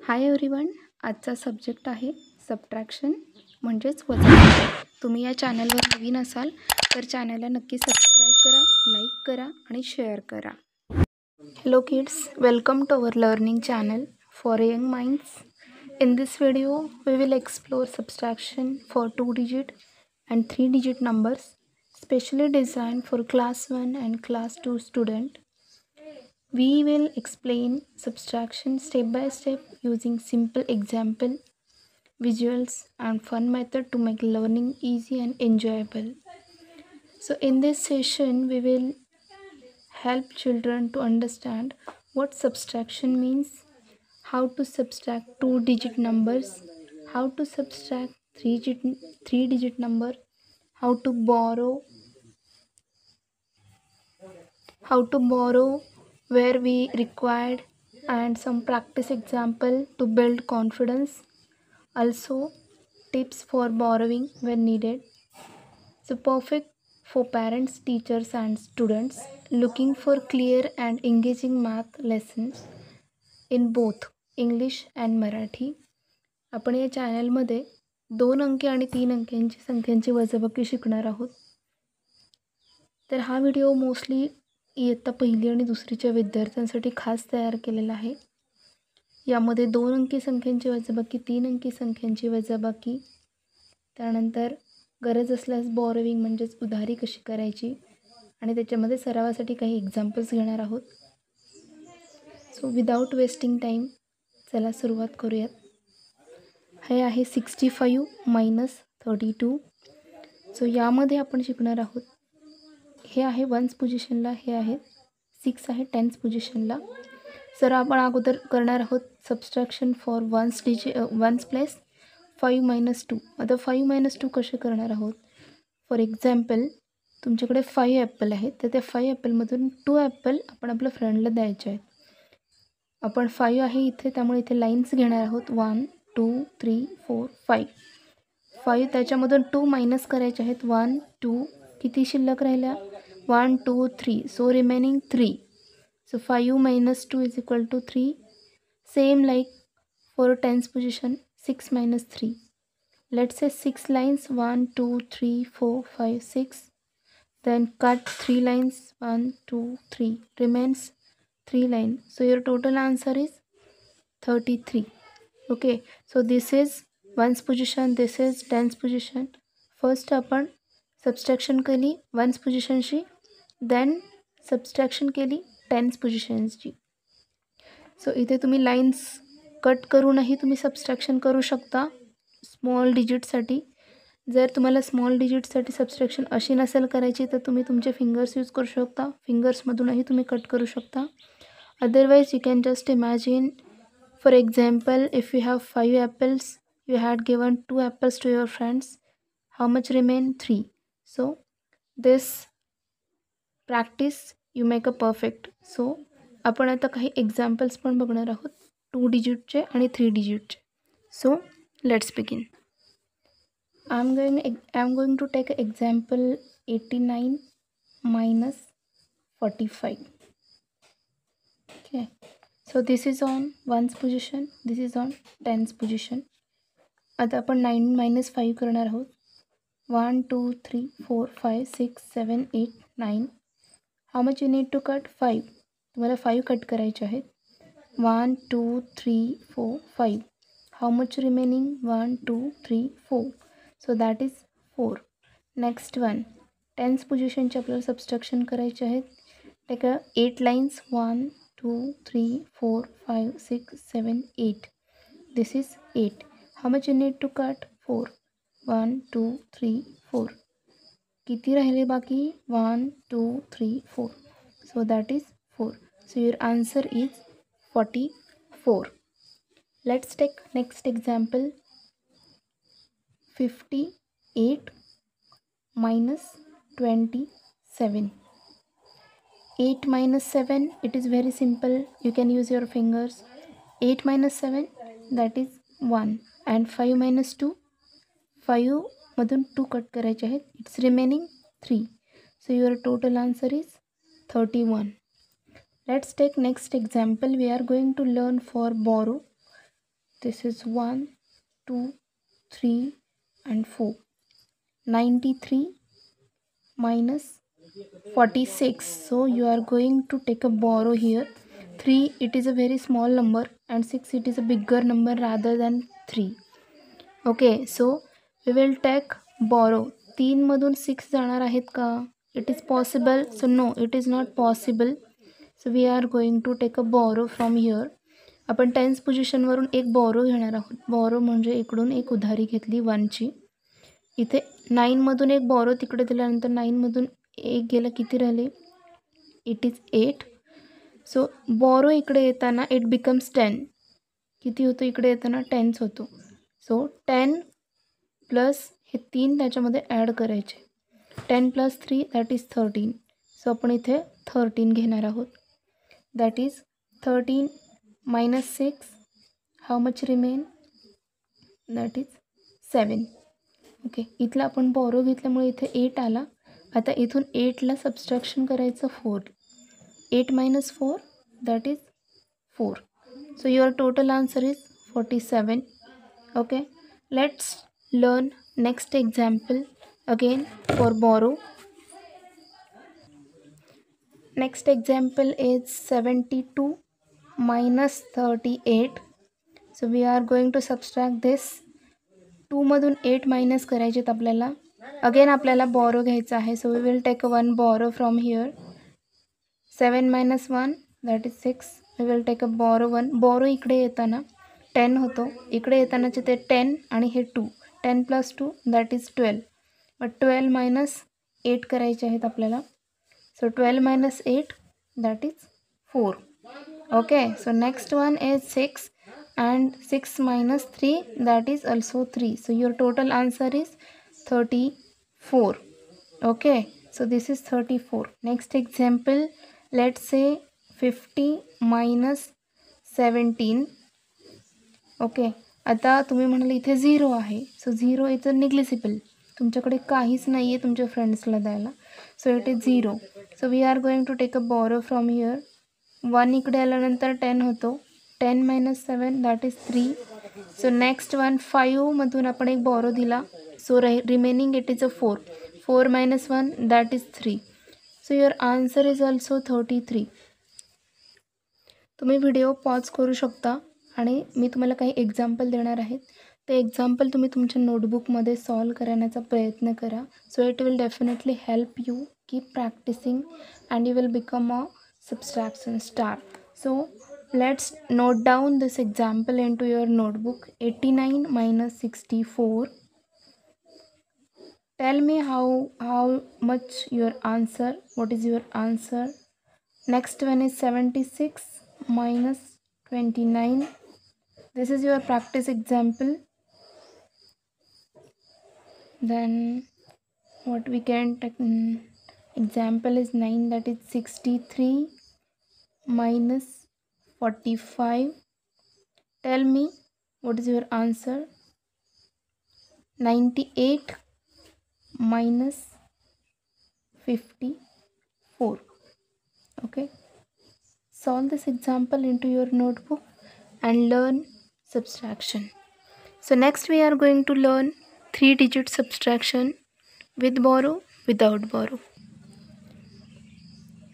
Hi everyone. आजचा subject आहे subtraction म्हणजेच वजाबाकी. तुम्ही या चॅनलवर नवीन असाल तर चॅनलला नक्की सबस्क्राईब करा, लाईक करा आणि शेअर करा. Hello kids, welcome to our learning channel for young minds. In this video, we will explore subtraction for 2-digit and 3-digit numbers, specially designed for class 1 and class 2 student. We will explain subtraction step by step using simple example, visuals and fun method to make learning easy and enjoyable. So in this session, we will help children to understand what subtraction means, how to subtract 2-digit numbers, how to subtract 3-digit number, how to borrow where we required, and some practice example to build confidence. Also tips for borrowing when needed. So perfect for parents, teachers and students looking for clear and engaging math lessons in both English and Marathi. आपण या चॅनलमध्ये 2 अंकी आणि 3 अंकांची संख्यांची वजाबाकी शिकणार आहोत. तर हा व्हिडिओ मोस्टली इयत्ता पहिली आणि दुसरीच्या विद्यार्थ्यांसाठी खास तयार केलेला आहे. यामध्ये 2 अंकी संख्यांची वजाबाकी, 3 अंकी संख्यांची वजाबाकी, त्यानंतर गरज असल्यास बॉरोविंग म्हणजेच उधारी कशी करायची आणि त्याच्यामध्ये सरावासाठी काही एक्झाम्पल्स घेणार आहोत. सो विदाऊट वेस्टिंग टाईम चला सुरुवात करूयात. हे आहे 65 मायनस 32. सो यामध्ये आपण शिकणार आहोत, हे आहे वन्स पोझिशनला, हे आहे 6 आहे टेन्स पोझिशनला. सर आपण अगोदर करणार आहोत सबस्ट्रॅक्शन फॉर वन्स प्लेस 5 - 2. आता 5 - 2 कसे करणार आहोत. फॉर एक्झाम्पल तुमच्याकडे 5 ॲपल आहेत, तर त्या 5 ॲपलमधून 2 ॲपल आपण आपल्या फ्रेंडला द्यायचे आहेत. आपण 5 आहे इथे, त्यामुळे इथे लाईन्स घेणार आहोत. 1 2 3 4 5. 5 त्याच्यामधून 2 मायनस करायचे आहेत. 1 2 किती शिल्लक राहिल्या. 1 2 3. So remaining 3. So 5 - 2 is equal to 3. Same like for tens position, 6 - 3. Let's say 6 lines, 1 2 3 4 5 6. Then cut 3 lines, 1 2 3. Remains 3 lines. So your total answer is 33. Okay. So this is ones position, this is tens position. First आपण subtraction केली ones पोझिशनशी, then subtraction केली tense पोझिशन्सची. सो इथे तुम्ही lines cut करूनही तुम्ही subtraction करू शकता small डिजिटसाठी. जर तुम्हाला स्मॉल डिजिटसाठी सबस्ट्रॅक्शन अशी नसेल करायची तर तुम्ही तुमचे फिंगर्स यूज करू शकता. फिंगर्समधूनही तुम्ही कट करू शकता. Otherwise you can just imagine, for example if you have 5 apples, you had given 2 apples to your friends, how much remain 3. So this practice you make a perfect. So आपण आता काही examples पण बघणार आहोत 2 डिजिटचे आणि 3 डिजिटचे. So let's begin. I am going to take example 89 - 45. Okay. So this is on ones position, this is on tens position. आता आपण 9 - 5 करणार आहोत. 1 2 3 4 5 6 7 8 9. How much you need to cut. 5. तुम्हाला 5 कट करायचे आहेत. 1 2 3 4 5. How much remaining. 1 2 3 4. So that is 4. Next one tens पोझिशनचे आपल्याला subtraction करायचे आहेत. Take 8 lines. 1 2 3 4 5 6 7 8. This is 8. How much you need to cut. 4. 1 2 3 4. किती राहिले बाकी. 1 2 3 4. So that is 4. So your answer is 44. Let's take next example 58 - 27. 8 - 7, it is very simple. You can use your fingers. 8 - 7, that is 1. And 5 - 2, 5 मधून 2 cut करायचे आहेत. It's remaining 3. So your total answer is 31. Let's take next example. We are going to learn for borrow. This is 1, 2, 3 and 4. 93 minus 46. So you are going to take a borrow here. 3, it is a very small number, and 6, it is a bigger number rather than 3. Okay, so we will take borrow. 3 मधून 6 जाणार आहेत का? It is possible. So no, it is not possible. So we are going to take a borrow from here. आपण tense पोझिशनवरून एक borrow घेणार आहोत. Borrow म्हणजे इकडून एक उधारी घेतली 1ची. इथे 9मधून एक बॉरो तिकडे दिल्यानंतर 9मधून एक गेलं, किती राहिले? It is 8. सो बॉरो इकडे येताना इट बिकम्स 10. किती होतो इकडे येताना? 10च होतो. सो 10 प्लस हे 3 त्याच्यामध्ये ॲड करायचे. 10 + 3 दॅट इज 13. सो आपण इथे 13 घेणार आहोत. That is 13 minus 6. how much remain? That is 7. Okay, इथला आपण बॉरो घेतल्यामुळे इथे 8 आला. आता इथून 8ला सबस्ट्रॅक्शन करायचं 4. 8 - 4 that is 4. So your total answer is 47. Okay, let's learn next example again for borrow. Next example is 72 minus 38. So we are going to subtract this. 2मधून 8 minus करायचे आपल्याला. अगेन आपल्याला बॉरो घ्यायचा आहे. So we will take 1 borrow from here. 7 - 1 that is 6. We will take a borrow 1. Borrow इकडे येताना 10 होतो. इकडे येतानाचे ते 10 आणि हे 2. 10 + 2 दॅट इज 12. बट 12 - 8 करायचे आहेत आपल्याला. सो 12 - 8 that is 4. Okay, so next one is 6, and 6 - 3 that is also 3. So your total answer is 34. Okay, so this is 34. Next example, let's say 50 minus 17. Okay, आता तुम्ही म्हणाल इथे 0 आहे. So 0 is a negligible. तुमच्याकडे काहीच नाही आहे तुमच्या फ्रेंड्सला द्यायला. So it is 0. So we are going to take a borrow from here. 1 इकडे आल्यानंतर 10 होतो. 10 - 7 that is 3. So next one 5मधून आपण एक बॉरो दिला. So remaining it is a 4. 4 - 1 that is 3. So your answer is also 33. तुम्ही video pause करू शकता आणि मी तुम्हाला काही एक्झाम्पल देणार आहेत. ते एक्झाम्पल तुम्ही तुमच्या नोटबुकमध्ये सॉल्व करण्याचा प्रयत्न करा. So it will definitely help you keep practising and you will become a subtraction star. So let's note down this example into your notebook. 89 minus 64. Tell me how much your answer. What is your answer? Next one is 76 minus 29. This is your practice example. Then what we can take, example is 9, that is 63 minus 45. Tell me what is your answer? 98 minus 54. Okay, solve this example into your notebook and learn subtraction. So next we are going to learn 3-digit subtraction with borrow, without borrow.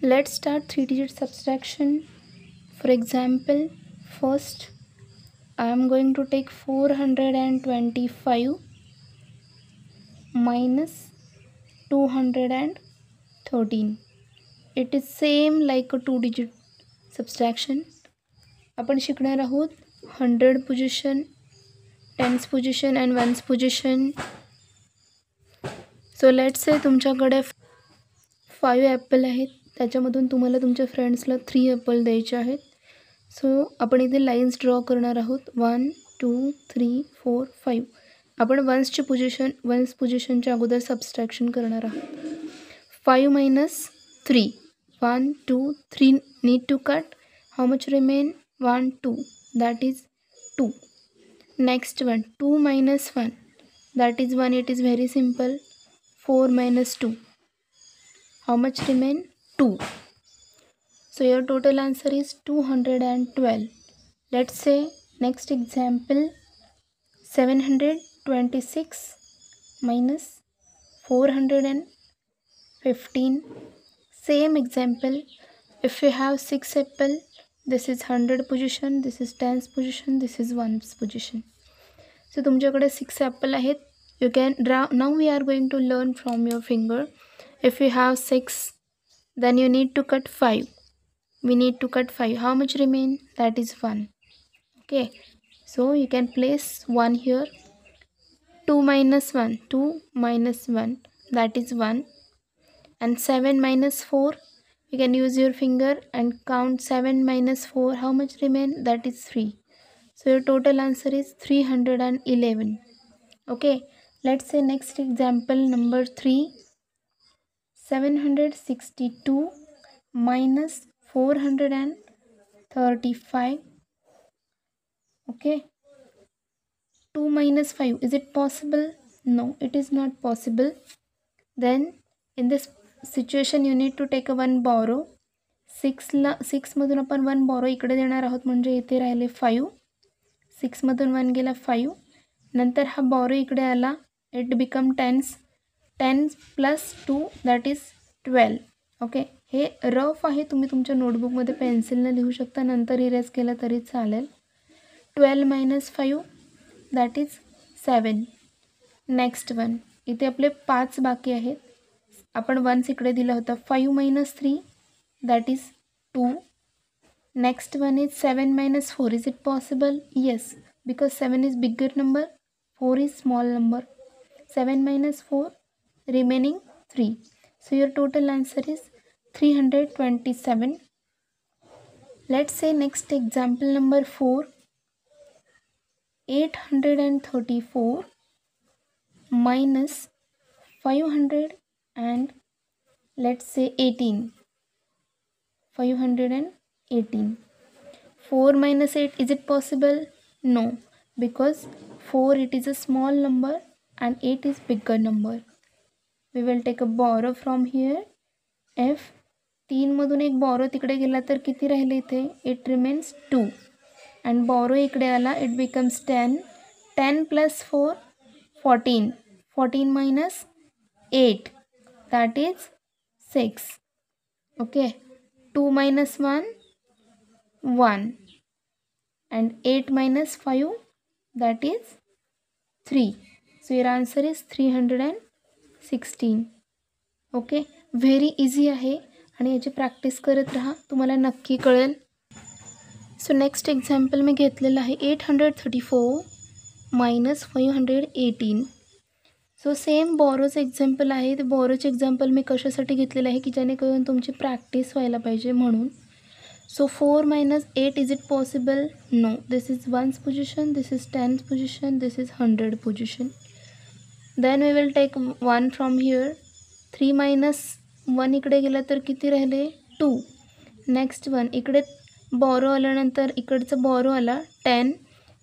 Let's start 3-digit subtraction. For example, first I am going to take 425 minus 213. It is same like a 2-digit subtraction. आपण शिकणार आहोत 100 position, 10s position and 1s position. So let's say तुमच्याकडे 5 Apple आहेत. त्याच्यामधून तुम्हाला तुमच्या फ्रेंड्सला 3 Apple द्यायचे आहेत. सो आपण इथे लाईन्स ड्रॉ करणार आहोत. 1 2 3 4 5. आपण 1ची पोझिशनच्या अगोदर सबस्ट्रॅक्शन करणार आहोत. 5 minus 3. 1 2 3 need to cut. How much remain? 1 2 that is 2. Next one 2 minus 1 that is 1. It is very simple. 4 minus 2. How much remain? 2. So your total answer is 212. Let's say Next example, 726 minus 415. Same example, if you have 6 apple, this is 100 position, this is 10th position, this is 1st position. So तुमच्याकडे 6 apple आहेत. You can draw. Now we are going to learn from your finger. If you have 6, then you need to cut 5. We need to cut 5. How much remain? That is 1. Okay. So you can place 1 here. 2 minus 1. 2 minus 1. That is 1. And 7 minus 4. You can use your finger and count 7 minus 4. How much remain? That is 3. So your total answer is 311. Okay. Let's say next example number 3. 762 minus 435. Okay. 2 minus 5. Is it possible? No, it is not possible. Then in this situation you need to take a 1 borrow. 6 मधून आपण 1 borrow इकडे देणार आहोत म्हणजे इथे राहिले 5. 6 मधून 1 गेला 5. नंतर हा borrow इकडे आला. It become 10. 10 plus 2 that is 12. Okay. हे रफ आहे, तुम्ही तुमच्या नोटबुकमध्ये पेन्सिलने लिहू शकता, नंतर इरेज केलं तरी चालेल. 12 minus 5 that is 7. Next one. इथे आपले 5 बाकी आहेत. आपण 1 इकडे दिला होता. 5 minus 3 that is 2. Next one is 7 minus 4. Is it possible? Yes, because 7 is bigger number, 4 is small number. 7 minus 4, remaining 3. So your total answer is 327. Let's say next example number 4. 834 minus 500 and let's say 18. 518. 4 minus 8, is it possible? No, because 4 it is a small number and 8 is bigger number. We will take a borrow from here. F 3 मधून एक borrow तिकडे गेला तर किती राहिले इथे? It remains 2 and borrow इकडे आला, it becomes 10. 10 plus 4 14. 14 minus 8 that is 6. Okay. 2 minus 1 1 and 8 minus 5 that is 3. So your answer is 316. Okay. Very easy आहे आणि याची प्रॅक्टिस करत राहा, तुम्हाला नक्की कळेल. सो नेक्स्ट एक्झाम्पल मी घेतलेलं आहे 834 minus 518. सो सेम बॉरोचं एक्झाम्पल आहे. ते बॉरोचे एक्झाम्पल मी कशासाठी घेतलेलं आहे की जेणेकरून तुमची प्रॅक्टिस व्हायला पाहिजे म्हणून. सो 4 minus 8, is it possible? No, this is 1st position, this is 10th position, this is 100 position. Then we will take 1 from here. 3 minus 1 इकडे गेला तर किती राहिले? 2. Next one. इकडे बॉरो आल्यानंतर इकडचं बॉरो आला 10.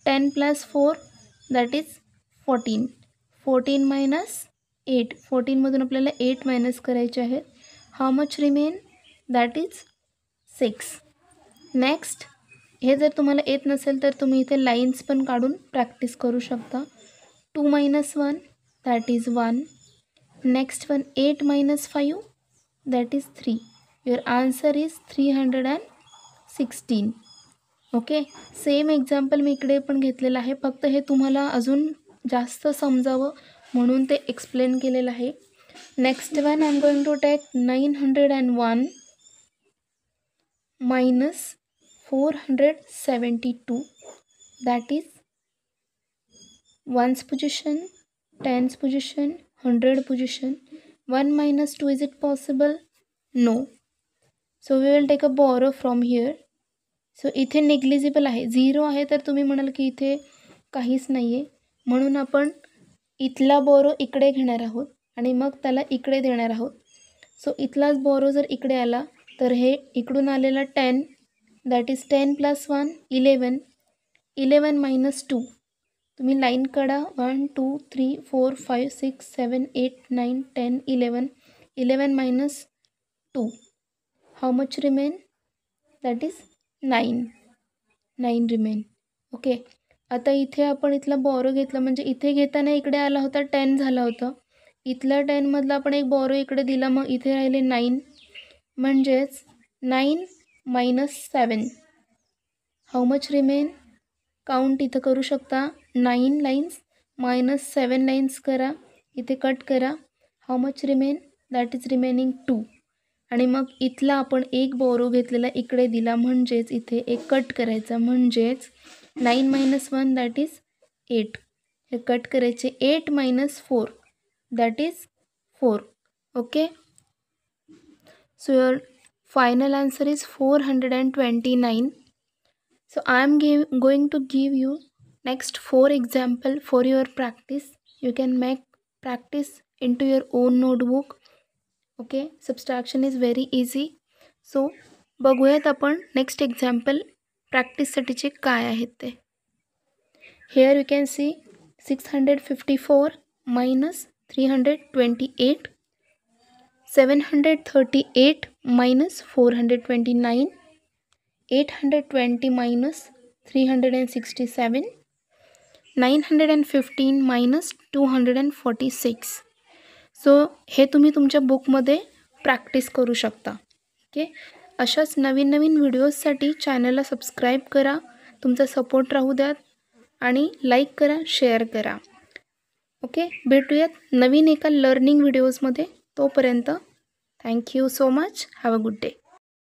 10 plus 4 that is 14. 14 minus 8. 14 मधून आपल्याला 8 मायनस करायचे आहेत. How much remain? That is 6. Next, हे जर तुम्हाला येत नसेल तर तुम्ही इथे लाईन्स पण काढून प्रॅक्टिस करू शकता. 2 minus 1 that is 1. Next one, 8 minus 5 that is 3. Your answer is 316. Okay. Same example मी इकडे पण घेतलेलं आहे, फक्त हे तुम्हाला अजून जास्त समजावं म्हणून ते एक्सप्लेन केलेलं आहे. Next one, I am going to take 901 minus 472 that is 1st position, 10th position, 100 position. 1 minus 2, is it possible? No. So we will take a borrow from here. सो इथे नेग्लिजिबल आहे, 0 आहे तर तुम्ही म्हणाल की इथे काहीच नाही आहे, म्हणून आपण इथला बोरो इकडे घेणार आहोत आणि मग त्याला इकडे देणार आहोत. सो इथलाच बोरो जर इकडे आला तर हे इकडून आलेला 10 दॅट इज 10 plus 1 11. 11 minus 2. तुम्ही लाईन काढा. 1 2 3 4 5 6 7 8 9 10 11. 11 minus 2. How much remain? That is 9. 9 remain. Okay, आता इथे आपण इथला बॉरो घेतला, म्हणजे इथे घेताना इकडे आला होता 10 झाला होता. इथला 10 मधला आपण एक बॉरो इकडे दिला, मग इथे राहिले 9. म्हणजेच 9 - 7. हाऊ मच रिमेन? काउंट इथं करू शकता. 9 लाईन्स -7 लाईन्स करा, इथे कट करा. हाऊ much remain? That is remaining 2. आणि मग इथला आपण एक बॉरो घेतलेला इकडे दिला, म्हणजेच इथे एक कट करायचा, म्हणजेच 9 - 1 दॅट इज 8. हे कट करायचे. 8 - 4 that is 4. Okay, so your final answer is 429. So I am going to give you next 4 example for your practice. You can make practice into your own notebook. Okay, subtraction is very easy. So बघूयात आपण next example प्रॅक्टिससाठीचे काय आहेत ते. Here you can see 654 minus 328, 738 minus 429, 820 minus 367, 915 minus 246. सो हे तुम्ही तुमच्या बुकमध्ये practice करू शकता. ओके, अशाच नवीन नवीन व्हिडिओजसाठी चॅनलला सबस्क्राईब करा, तुमचा सपोर्ट राहू द्यात आणि लाईक करा, शेअर करा. ओके, भेटूयात नवीन एका लर्निंग व्हिडिओजमध्ये. तोपर्यंत thank you so much. Have a good day.